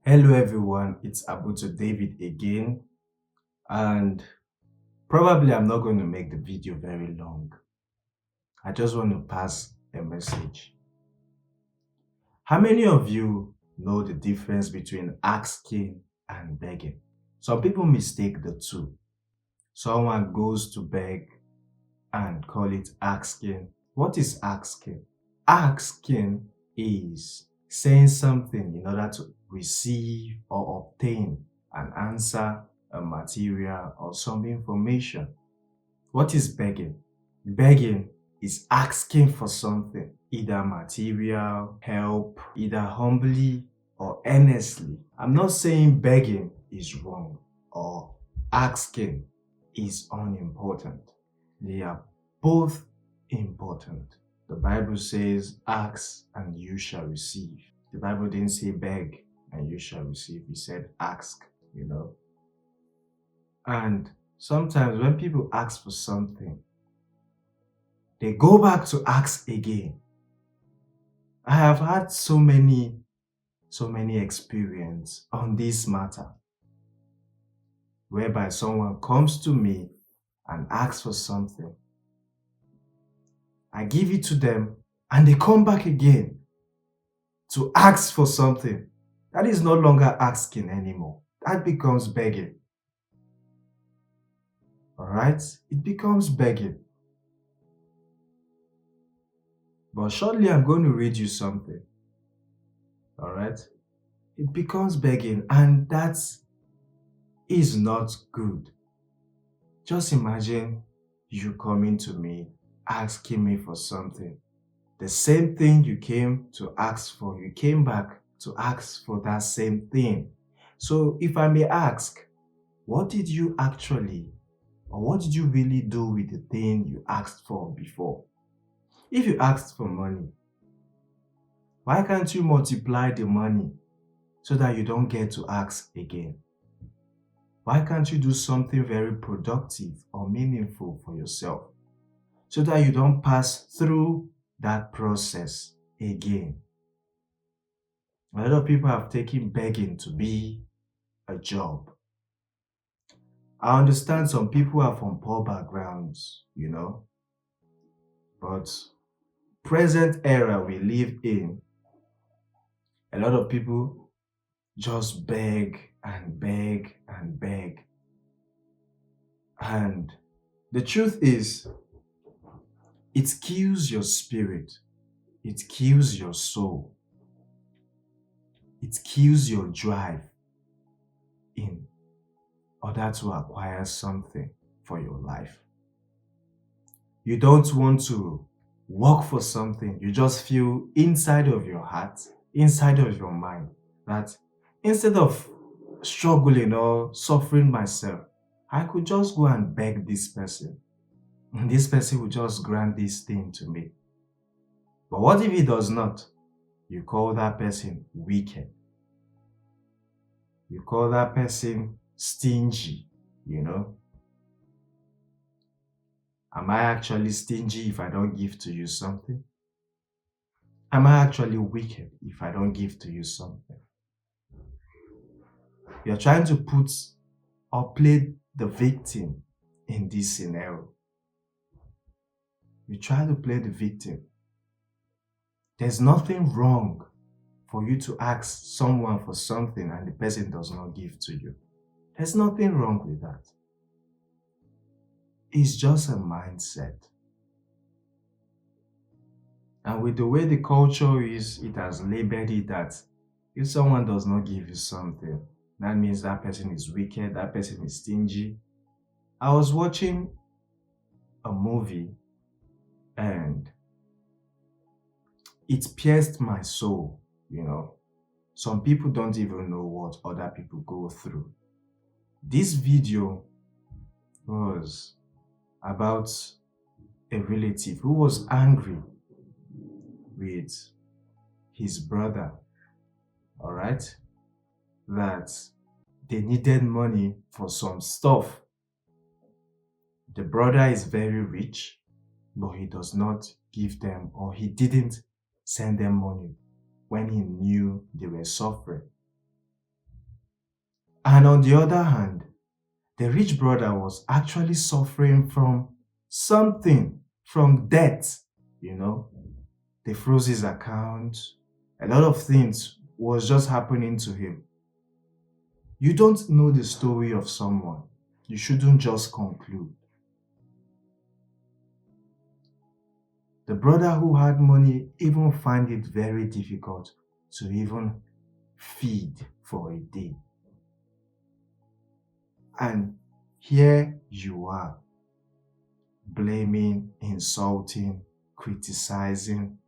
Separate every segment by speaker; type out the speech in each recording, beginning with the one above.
Speaker 1: Hello everyone, it's Abutu David again, and probably I'm not going to make the video very long. I just want to pass a message. How many of you know the difference between asking and begging? Some people mistake the two. Someone goes to beg and call it asking. What is asking? Asking is saying something in order to receive or obtain an answer, a material, or some information. What is begging? Begging is asking for something, either material, help, either humbly or earnestly. I'm not saying begging is wrong or asking is unimportant. They are both important. The Bible says, ask and you shall receive. The Bible didn't say beg and you shall receive. It said ask. And sometimes when people ask for something, they go back to ask again. I have had so many experience on this matter, whereby someone comes to me and asks for something. I give it to them and they come back again to ask for something. That is no longer asking anymore. That becomes begging. All right? It becomes begging. But shortly, I'm going to read you something. All right? It becomes begging, and that is not good. Just imagine you coming to me, asking me for something. The same thing you came to ask for, you came back to ask for that same thing. So if I may ask, what did you actually, or what did you really do with the thing you asked for before? If you asked for money, why can't you multiply the money so that you don't get to ask again? Why can't you do something very productive or meaningful for yourself so that you don't pass through that process again? A lot of people have taken begging to be a job. I understand some people are from poor backgrounds, but present era we live in, a lot of people just beg and beg and beg. And the truth is, it kills your spirit. It kills your soul. It kills your drive in order to acquire something for your life. You don't want to work for something. You just feel inside of your heart, inside of your mind, that instead of struggling or suffering myself, I could just go and beg this person. And this person will just grant this thing to me. But what if he does not? You call that person wicked. You call that person stingy. Am I actually stingy if I don't give to you something? Am I actually wicked if I don't give to you something? You're trying to put or play the victim in this scenario. You try to play the victim. There's nothing wrong for you to ask someone for something and the person does not give to you. There's nothing wrong with that. It's just a mindset. And with the way the culture is, it has labeled it that if someone does not give you something, that means that person is wicked, that person is stingy. I was watching a movie and it pierced my soul. Some people don't even know what other people go through. This video was about a relative who was angry with his brother, all right, that they needed money for some stuff. The brother is very rich, but he does not give them, or he didn't send them money when he knew they were suffering. And on the other hand, the rich brother was actually suffering from something, from debt, you know. They froze his account. A lot of things was just happening to him. You don't know the story of someone. You shouldn't just conclude. The brother who had money even find it very difficult to even feed for a day. And here you are, blaming, insulting, criticizing,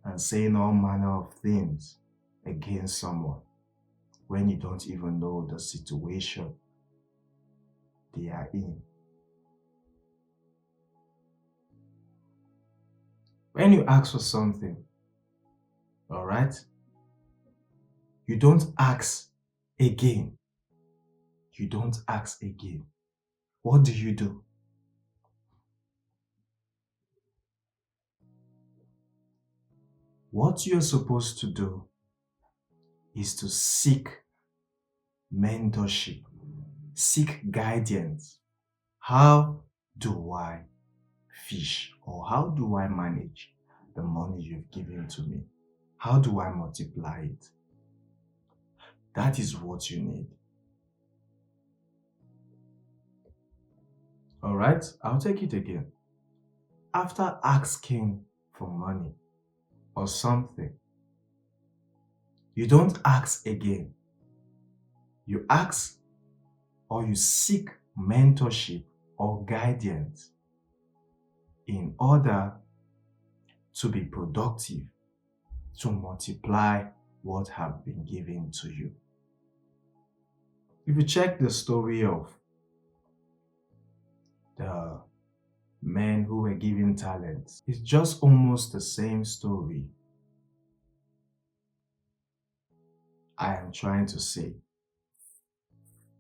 Speaker 1: and saying all manner of things against someone when you don't even know the situation they are in. When you ask for something, all right, you don't ask again. You don't ask again. What do? What you're supposed to do is to seek mentorship, seek guidance. How do I fish, or how do I manage the money you've given to me? How do I multiply it? That is what you need. All right, I'll take it again. After asking for money or something, you don't ask again. You ask or you seek mentorship or guidance in order to be productive, to multiply what have been given to you. If you check the story of the men who were given talents, it's just almost the same story. I am trying to say,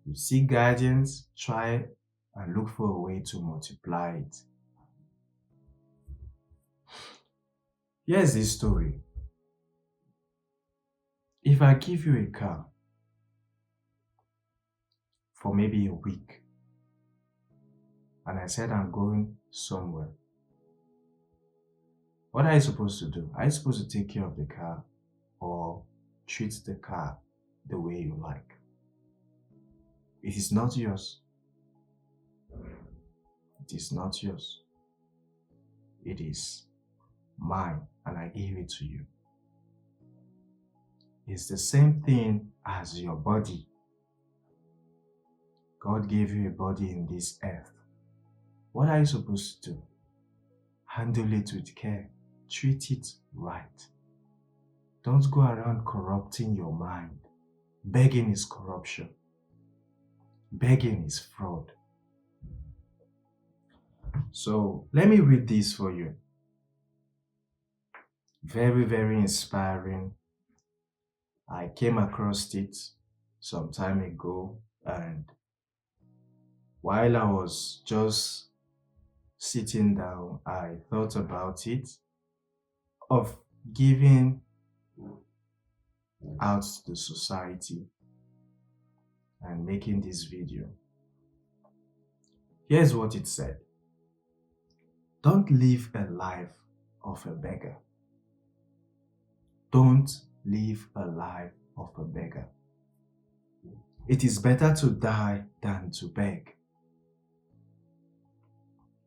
Speaker 1: you seek guidance, try and look for a way to multiply it. Here's this story. If I give you a car for maybe a week, and I said I'm going somewhere, what are you supposed to do? Are you supposed to take care of the car or treat the car the way you like? It is not yours. It is not yours. It is mine, and I gave it to you. It's the same thing as your body. God gave you a body in this earth. What are you supposed to do? Handle it with care. Treat it right. Don't go around corrupting your mind. Begging is corruption. Begging is fraud. So let me read this for you. Very, very inspiring. I came across it some time ago, and while I was just sitting down, I thought about it, of giving out to the society and making this video. Here's what it said. Don't live a life of a beggar. Don't live a life of a beggar. It is better to die than to beg.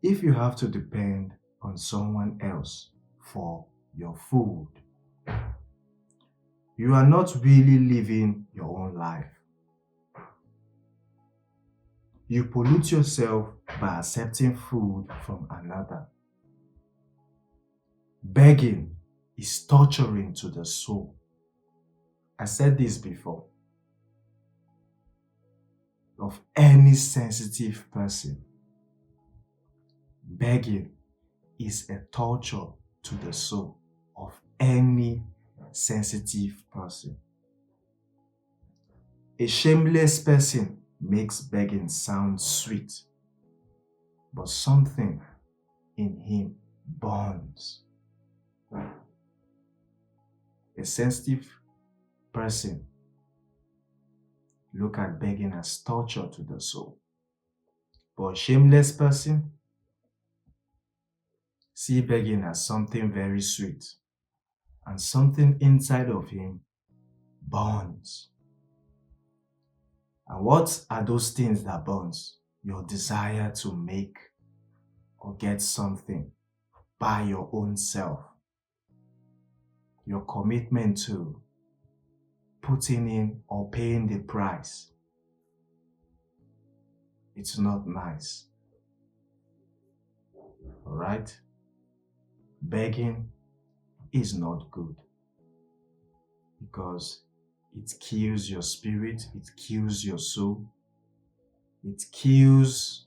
Speaker 1: If you have to depend on someone else for your food, you are not really living your own life. You pollute yourself by accepting food from another. Begging is torturing to the soul. I said this before. Of any sensitive person, begging is a torture to the soul of any sensitive person. A shameless person makes begging sound sweet, but something in him burns. A sensitive person look at begging as torture to the soul. But a shameless person see begging as something very sweet, and something inside of him burns. And what are those things that burns? Your desire to make or get something by your own self. Your commitment to putting in or paying the price. It's not nice. Alright? Begging is not good because it kills your spirit, it kills your soul, it kills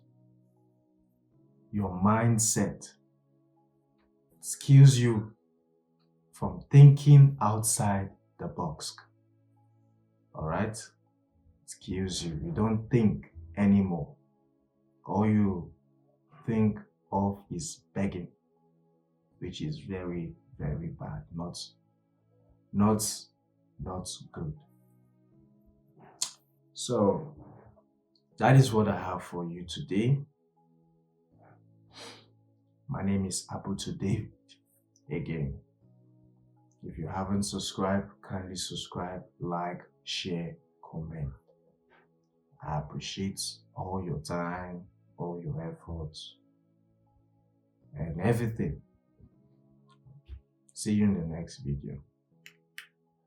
Speaker 1: your mindset, it kills you from thinking outside the box. Alright? It kills you. You don't think anymore. All you think of is begging, which is very, very bad. Not good. So that is what I have for you today. My name is Abutu David again. If you haven't subscribed, kindly subscribe, like, share, comment. I appreciate all your time, all your efforts, and everything. See you in the next video.